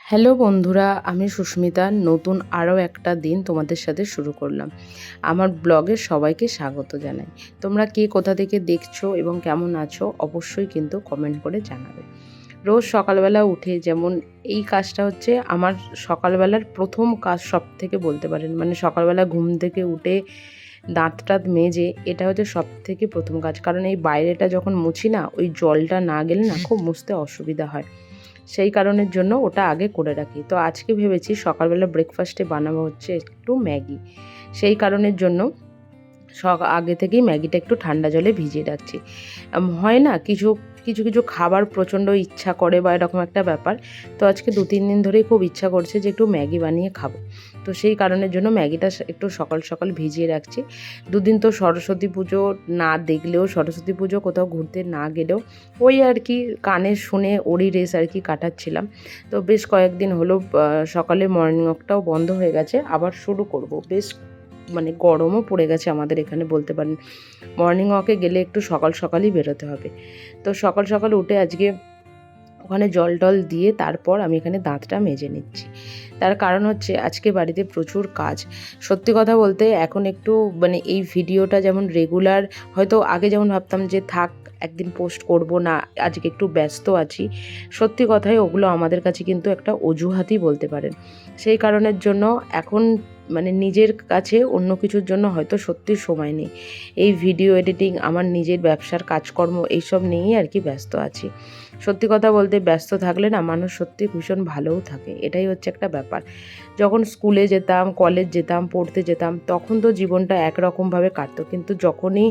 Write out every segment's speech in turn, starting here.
Hello বন্ধুরা, আমি সুস্মিতা। নতুন আরও একটা দিন তোমাদের সাথে শুরু করলাম। আমার ব্লগে সবাইকে স্বাগত জানাই। তোমরা কে কোথা থেকে দেখছো এবং কেমন আছো অবশ্যই কিন্তু কমেন্ট করে জানাবে। রোজ সকালবেলা উঠে যেমন এই কাজটা হচ্ছে আমার সকালবেলার প্রথম কাজ সব থেকে বলতে পারেন। মানে সকালবেলা ঘুম থেকে উঠে দাঁত টাত মেজে এটা হচ্ছে সব থেকে প্রথম কাজ। কারণ এই বাইরেটা যখন মুছি না, ওই জলটা না গেলে না খুব মুছতে অসুবিধা হয়। সেই কারণের জন্য ওটা আগে করে রাখি। তো আজকে ভেবেছি সকালবেলা ব্রেকফাস্টে বানাবো হচ্ছে একটু ম্যাগি। সেই কারণের জন্য আগে থেকেই ম্যাগিটা একটু ঠান্ডা জলে ভিজিয়ে রাখছি। হয় না কিছু কিছু কিছু খাবার প্রচণ্ড ইচ্ছা করে বা এরকম একটা ব্যাপার। তো আজকে 2-3 দিন ধরেই খুব ইচ্ছা করছে যে একটু ম্যাগি বানিয়ে খাবো। তো সেই কারণের জন্য ম্যাগিটা একটু সকাল সকাল ভিজিয়ে রাখছি। দুদিন তো সরস্বতী পুজো না দেখলেও, সরস্বতী পুজো কোথাও ঘুরতে না গেলেও ওই আর কি কানে শুনে ওরই রেস আর কি কাটাচ্ছিলাম। তো বেশ কয়েকদিন হলো সকালে মর্নিং ওয়াকটাও বন্ধ হয়ে গেছে, আবার শুরু করব। বেশ মানে গরমও পড়ে গেছে আমাদের এখানে বলতে পারেন। মর্নিং ওয়াকে গেলে একটু সকাল সকালই বেরোতে হবে। তো সকাল সকাল উঠে আজকে ওখানে জল টল দিয়ে তারপর আমি এখানে দাঁতটা মেজে নিচ্ছি। তার কারণ হচ্ছে আজকে বাড়িতে প্রচুর কাজ। সত্যি কথা বলতে এখন একটু মানে এই ভিডিওটা যেমন রেগুলার, হয়তো আগে যেমন ভাবতাম যে থাক একদিন পোস্ট করব না, আজকে একটু ব্যস্ত আছি। সত্যি কথাই ওগুলো আমাদের কাছে কিন্তু একটা অজুহাতই বলতে পারেন। সেই কারণের জন্য এখন মানে নিজের কাছে অন্য কিছুর জন্য হয়তো সত্যি সময় নেই। এই ভিডিও এডিটিং, আমার নিজের ব্যবসার কাজকর্ম এইসব নিয়েই আর কি ব্যস্ত আছি। সত্যি কথা বলতে ব্যস্ত থাকলে না মানুষ সত্যি ভীষণ ভালোও থাকে, এটাই হচ্ছে একটা ব্যাপার। যখন স্কুলে যেতাম, কলেজ যেতাম, পড়তে যেতাম তখন তো জীবনটা একরকমভাবে কাটতো, কিন্তু যখনই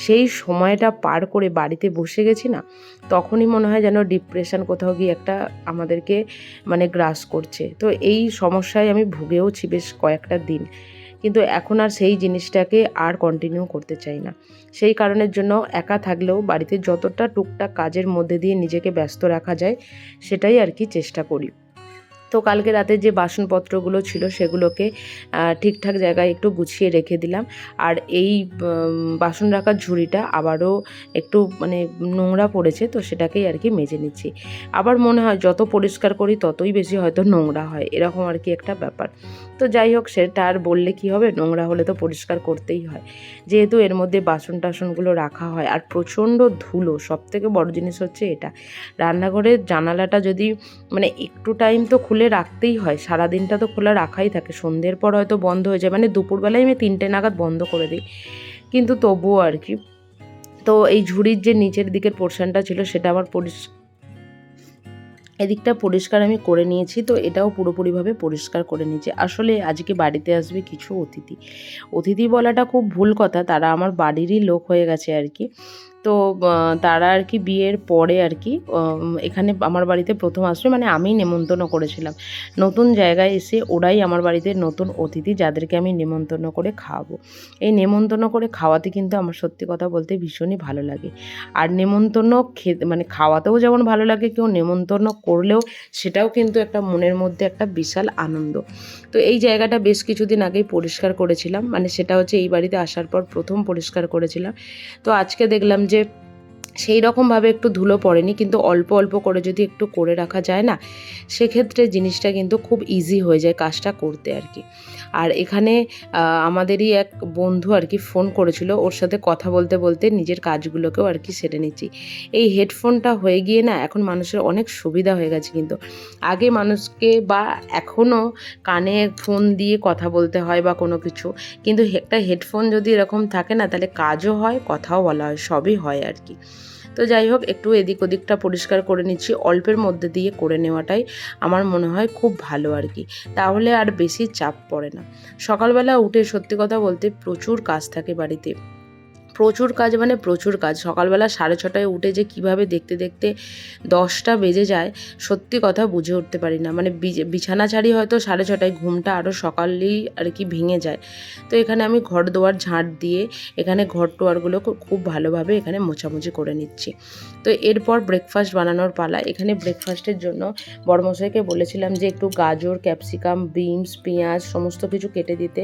সেই সময়টা পার করে বাড়িতে বসে গেছি না, তখনই মনে হয় যেন ডিপ্রেশন কোথাও গিয়ে একটা আমাদেরকে মানে গ্রাস করছে। তো এই সমস্যায় আমি ভুগেওছি বেশ কয়েকটা দিন, কিন্তু এখন আর সেই জিনিসটাকে আর কন্টিনিউ করতে চাই না। সেই কারণের জন্য একা থাকলেও বাড়িতে যতটা টুকটাক কাজের মধ্যে দিয়ে নিজেকে ব্যস্ত রাখা যায় সেটাই আর কি চেষ্টা করি। তো কালকে রাতে যে বাসনপত্রগুলো ছিল সেগুলোকে ঠিকঠাক জায়গায় একটু গুছিয়ে রেখে দিলাম। আর এই বাসন রাখার ঝুড়িটা আবারও একটু মানে নোংরা পড়েছে, তো সেটাকেই আর কি মেজে নিচ্ছি। আবার মনে হয় যত পরিষ্কার করি ততই বেশি হয়তো নোংরা হয়, এরকম আর কি একটা ব্যাপার। তো যাই হোক, সেটা আর বললে কি হবে, নোংরা হলে তো পরিষ্কার করতেই হয়। যেহেতু এর মধ্যে বাসন টাসনগুলো রাখা হয় আর প্রচণ্ড ধুলো, সবথেকে বড় জিনিস হচ্ছে এটা। রান্নাঘরের জানালাটা যদি মানে একটু টাইম তো খুলে রাখতেই হয়, সারাদিনটা তো খোলা রাখাই থাকে। সন্ধ্যের পর হয়তো বন্ধ হয়ে যায়, মানে দুপুরবেলায় আমি 3টে নাগাদ বন্ধ করে দিই, কিন্তু তবুও আর কি। তো এই ঝুড়ির যে নিচের দিকের পোর্শনটা ছিল সেটা আমার এদিকটা পরিষ্কার আমি করে নিয়েছি। তো এটাও পুরোপুরিভাবে পরিষ্কার করে নিয়েছি। আসলে আজকে বাড়িতে আসবে কিছু অতিথি। অতিথি বলাটা খুব ভুল কথা, তারা আমার বাড়িরই লোক হয়ে গেছে আর কি। তো তারা আর কি বিয়ের পরে আর কি এখানে আমার বাড়িতে প্রথম আসবে, মানে আমিই নেমন্তন্ন করেছিলাম। নতুন জায়গায় এসে ওরাই আমার বাড়িতে নতুন অতিথি, যাদেরকে আমি নেমন্তন্ন করে খাওয়াবো। এই নেমন্তন্ন করে খাওয়াতে কিন্তু আমার সত্যি কথা বলতে ভীষণই ভালো লাগে। আর নেমন্তন্ন খেতে মানে খাওয়াতেও যেমন ভালো লাগে, কেউ নেমন্তন্ন করলেও সেটাও কিন্তু একটা মনের মধ্যে একটা বিশাল আনন্দ। তো এই জায়গাটা বেশ কিছুদিন আগেই পরিষ্কার করেছিলাম, মানে সেটা হচ্ছে এই বাড়িতে আসার পর প্রথম পরিষ্কার করেছিলাম। তো আজকে দেখলাম যে সেই রকমভাবে একটু ধুলো পড়েনি, কিন্তু অল্প অল্প করে যদি একটু করে রাখা যায় না, সেক্ষেত্রে জিনিসটা কিন্তু খুব ইজি হয়ে যায় কাজটা করতে আর কি। আর এখানে আমাদেরই এক বন্ধু আর কি ফোন করেছিল, ওর সাথে কথা বলতে বলতে নিজের কাজগুলোকেও আর কি সেরে নিচ্ছি। এই হেডফোনটা হয়ে গিয়ে না এখন মানুষের অনেক সুবিধা হয়ে গেছে। কিন্তু আগে মানুষকে বা এখনও কানে ফোন দিয়ে কথা বলতে হয় বা কোনো কিছু, কিন্তু একটা হেডফোন যদি এরকম থাকে না, তাহলে কাজও হয়, কথাও বলা হয়, সবই হয় আর কি। তো যাই হোক, একটু এদিক ওদিকটা পরিষ্কার করে নিচ্ছি। অল্পের মধ্যে দিয়ে করে নেওয়াটাই আমার মনে হয় খুব ভালো আর কি, তাহলে আর বেশি চাপ পড়ে না। সকালবেলা উঠে সত্যি কথা বলতে প্রচুর কাজ থাকে বাড়িতে, প্রচুর কাজ মানে প্রচুর কাজ। সকালবেলা 6:30টায় উঠে যে কিভাবে দেখতে দেখতে 10টা বেজে যায় সত্যি কথা বুঝে উঠতে পারি না। মানে বিছানা ছাড়ি হয়তো 6:30টায়, ঘুমটা আরও সকালেই আর কি ভেঙে যায়। তো এখানে আমি ঘর দুয়ার ঝাঁট দিয়ে এখানে ঘর টোয়ারগুলো খুব ভালোভাবে এখানে মোছামুছি করে নিচ্ছি। তো এরপর ব্রেকফাস্ট বানানোর পালা। এখানে ব্রেকফাস্টের জন্য বড়মশাইকে বলেছিলাম যে একটু গাজর, ক্যাপসিকাম, বিনস, পেঁয়াজ সমস্ত কিছু কেটে দিতে।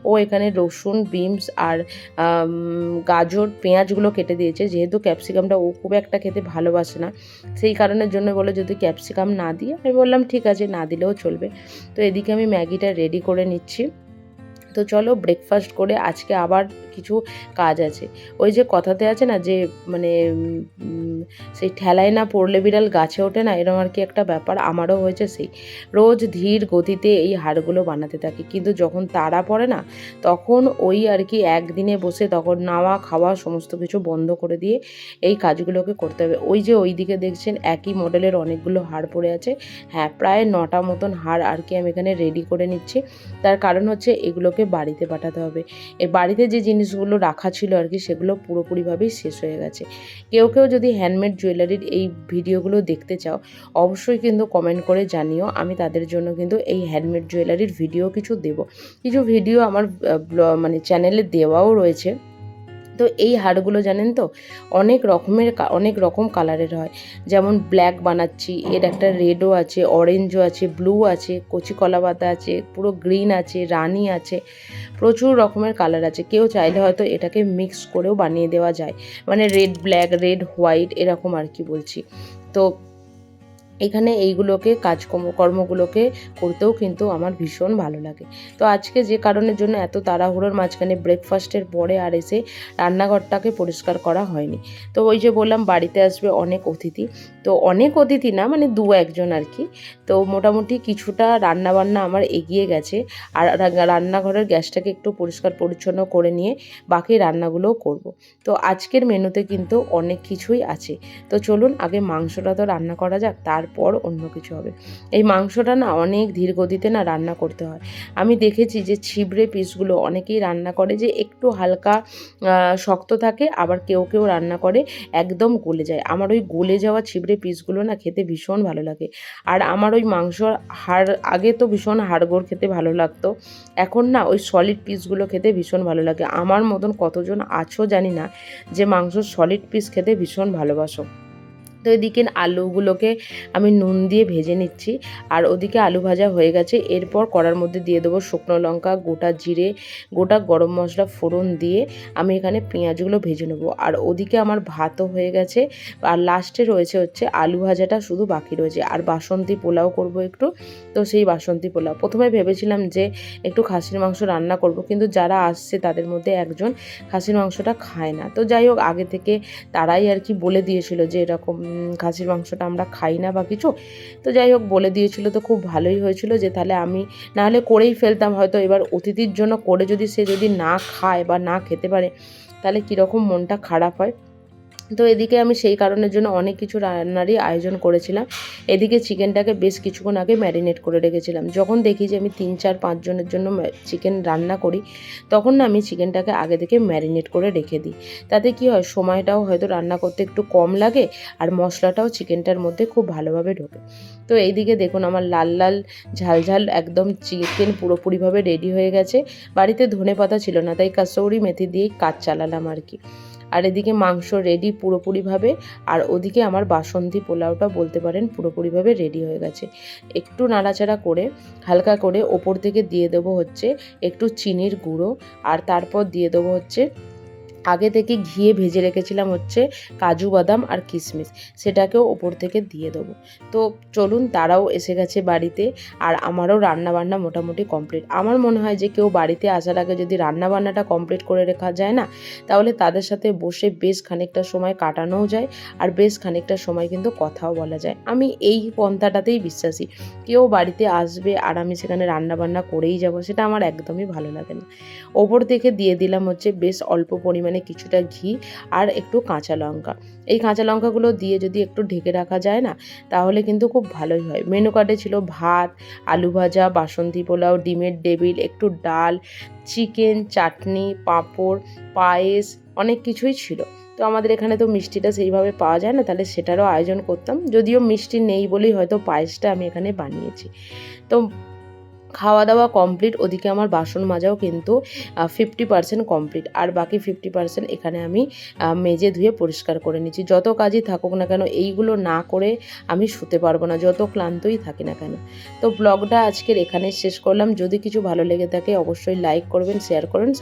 ও এখানে রসুন, বিনস আর গাজর পেঁয়াজগুলো কেটে দিয়েছে, যেহেতু ক্যাপসিকামটা ও খুব একটা খেতে ভালোবাসে না, সেই কারণের জন্য বলে যদি ক্যাপসিকাম না দিই, আমি বললাম ঠিক আছে না দিলেও চলবে। তো এদিকে আমি ম্যাগিটা রেডি করে নিচ্ছি। তো চলো ব্রেকফাস্ট করে আজকে আবার কিছু কাজ আছে। ওই যে কথাতে আছে না যে মানে সেই ঠেলায় না পড়লে বিড়াল গাছে ওঠে না, এরকম আর কি একটা ব্যাপার আমারও হয়েছে। সেই রোজ ধীর গতিতে এই হাড়গুলো বানাতে থাকি, কিন্তু যখন তাড়া পড়ে না তখন ওই আর কি একদিনে বসে তখন নাওয়া খাওয়া সমস্ত কিছু বন্ধ করে দিয়ে এই কাজগুলোকে করতে হবে। ওই যে ওই দিকে দেখছেন একই মডেলের অনেকগুলো হাড় পড়ে আছে, হ্যাঁ প্রায় 9টা মতন হাড় আর কি আমি এখানে রেডি করে নিচ্ছি। তার কারণ হচ্ছে এগুলোকে বাড়িতে পাঠাতে হবে। এই বাড়িতে যে জিনিসগুলো রাখা ছিল আর কি সেগুলো পুরোপুরিভাবেই শেষ হয়ে গেছে। কেউ যদি হ্যান্ডমেড জুয়েলারির এই ভিডিওগুলো দেখতে চাও অবশ্যই কিন্তু কমেন্ট করে জানিও, আমি তাদের জন্য কিন্তু এই হ্যান্ডমেড জুয়েলারির ভিডিও কিছু দেব। কিছু ভিডিও আমার মানে চ্যানেলে দেওয়াও রয়েছে। তো এই হারগুলো জানেন তো অনেক রকম কালারের হয়, যেমন ব্ল্যাক বানাচ্ছি, এর একটা রেডও আছে, অরেঞ্জও আছে, ব্লু আছে, কচি কলা পাতা আছে, পুরো গ্রিন আছে, রানি আছে, প্রচুর রকমের কালার আছে। কেউ চাইলে হয়তো এটাকে মিক্স করেও বানিয়ে দেওয়া যায়, মানে রেড ব্ল্যাক, রেড হোয়াইট এরকম আর কি বলছি। তো এখানে এইগুলোকে কর্মগুলোকে করতেও কিন্তু আমার ভীষণ ভালো লাগে। তো আজকে যে কারণের জন্য এত তাড়াহুড়োর মাঝখানে ব্রেকফাস্টের পরে আর এসে রান্নাঘরটাকে পরিষ্কার করা হয়নি। তো ওই যে বললাম বাড়িতে আসবে অনেক অতিথি, তো অনেক অতিথি না মানে 2-1 আর কি। তো মোটামুটি কিছুটা রান্নাবান্না আমার এগিয়ে গেছে, আর রান্নাঘরের গ্যাসটাকে একটু পরিষ্কার পরিচ্ছন্ন করে নিয়ে বাকি রান্নাগুলোও করব। তো আজকের মেনুতে কিন্তু অনেক কিছুই আছে। তো চলুন আগে মাংসটা তো রান্না করা যাক, তারপর অন্য কিছু হবে। এই মাংসটা না অনেক ধীর গতিতে না রান্না করতে হয়। আমি দেখেছি যে ছিবড়ে পিসগুলো অনেকেই রান্না করে যে একটু হালকা শক্ত থাকে, আবার কেউ রান্না করে একদম গলে যায়। আমার ওই গলে যাওয়া ছিবড়ে পিসগুলো না খেতে ভীষণ ভালো লাগে। আর আমার ওই মাংসর হাড় আগে তো ভীষণ হাড়গোড় খেতে ভালো লাগতো, এখন না ওই সলিড পিসগুলো খেতে ভীষণ ভালো লাগে। আমার মতন কতজন আছো জানি না যে মাংসর সলিড পিস খেতে ভীষণ ভালোবাসো। তো এদিকে আলুগুলোকে আমি নুন দিয়ে ভেজে নিচ্ছি, আর ওদিকে আলু ভাজা হয়ে গেছে। এরপর কড়ার মধ্যে দিয়ে দেবো শুকনো লঙ্কা, গোটা জিরে, গোটা গরম মশলা ফোড়ন দিয়ে আমি এখানে পেঁয়াজগুলো ভেজে নেবো। আর ওদিকে আমার ভাতও হয়ে গেছে, আর লাস্টে রয়েছে হচ্ছে আলু ভাজাটা শুধু বাকি রয়েছে। আর বাসন্তী পোলাও করব একটু। তো সেই বাসন্তী পোলাও প্রথমে ভেবেছিলাম যে একটু খাসির মাংস রান্না করব, কিন্তু যারা আসছে তাদের মধ্যে একজন খাসির মাংসটা খায় না। তো যাই হোক আগে থেকে তারাই আর কি বলে দিয়েছিল যে এরকম খাসির মাংসটা আমরা খাই না বা কিছু। তো যাই হোক বলে দিয়েছিল, তো খুব ভালোই হয়েছিল যে তাহলে আমি নাহলে করেই ফেলতাম হয়তো। এবার অতিথির জন্য করে যদি সে না খায় বা না খেতে পারে তাহলে কীরকম মনটা খারাপ হয়। তো এদিকে আমি সেই কারণের জন্য অনেক কিছু রান্নারই আয়োজন করেছিলাম। এদিকে চিকেনটাকে বেশ কিছুক্ষণ আগে ম্যারিনেট করে রেখেছিলাম। যখন দেখি যে আমি 3-4-5 জনের জন্য চিকেন রান্না করি, তখন না আমি চিকেনটাকে আগে থেকে ম্যারিনেট করে রেখে দিই। তাতে কি হয়, সময়টাও হয়তো রান্না করতে একটু কম লাগে, আর মশলাটাও চিকেনটার মধ্যে খুব ভালোভাবে ঢোকে। তো এইদিকে দেখুন আমার লাল লাল ঝাল একদম চিকেন পুরোপুরিভাবে রেডি হয়ে গেছে। বাড়িতে ধনেপাতা ছিল না, তাই কাসৌরি মেথি দিয়েই কাজ চালালাম আর কি। আর এদিকে মাংস রেডি পুরোপুরিভাবে, আর ওদিকে আমার বাসন্তী পোলাওটা বলতে পারেন পুরোপুরিভাবে রেডি হয়ে গেছে। একটু নাড়াচাড়া করে হালকা করে ওপর থেকে দিয়ে দেবো হচ্ছে একটু চিনির গুঁড়ো, আর তারপর দিয়ে দেবো হচ্ছে আগে থেকে ঘিয়ে ভেজে রেখেছিলাম হচ্ছে কাজু বাদাম আর কিশমিশ, সেটাকেও ওপর থেকে দিয়ে দেবো। তো চলুন তারাও এসে গেছে বাড়িতে, আর আমারও রান্নাবান্না মোটামুটি কমপ্লিট। আমার মনে হয় যে কেউ বাড়িতে আসার আগে যদি রান্নাবান্নাটা কমপ্লিট করে রাখা যায় না, তাহলে তাদের সাথে বসে বেশ খানিকটা সময় কাটানোও যায়, আর বেশ খানিকটা সময় কিন্তু কথাও বলা যায়। আমি এই পন্থাটাতেই বিশ্বাসী। কেউ বাড়িতে আসবে আর আমি সেখানে রান্নাবান্না করেই যাব, সেটা আমার একদমই ভালো লাগে না। ওপর থেকে দিয়ে দিলাম হচ্ছে বেশ অল্প পরিমাণে কিছুটা ঘি আর একটু কাঁচা লঙ্কা। এই কাঁচা লঙ্কাগুলো দিয়ে যদি একটু ঢেকে রাখা যায় না, তাহলে কিন্তু খুব ভালোই হয়। মেনু কার্ডে ছিল ভাত, আলু ভাজা, বাসন্তী পোলাও, ডিমের ডেভিল, একটু ডাল, চিকেন, চাটনি, পাঁপড়, পায়েস, অনেক কিছুই ছিল। তো আমাদের এখানে তো মিষ্টিটা সেইভাবে পাওয়া যায় না, তাহলে সেটারও আয়োজন করতাম। যদিও মিষ্টি নেই বলেই হয়তো পায়েসটা আমি এখানে বানিয়েছি। তো খাওয়া দাওয়া কমপ্লিট, ওদিকে আমার বাসন মাজাও কিন্তু 50% কমপ্লিট, আর বাকি 50% এখানে আমি মেজে ধুয়ে পরিষ্কার করে নিচ্ছি। যত কাজই থাকুক না কেন এইগুলো না করে আমি শুতে পারবো না, যত ক্লান্তই থাকি না কেন। তো ব্লগটা আজকের এখানে শেষ করলাম। যদি কিছু ভালো লেগে থাকে অবশ্যই লাইক করবেন, শেয়ার করবেন।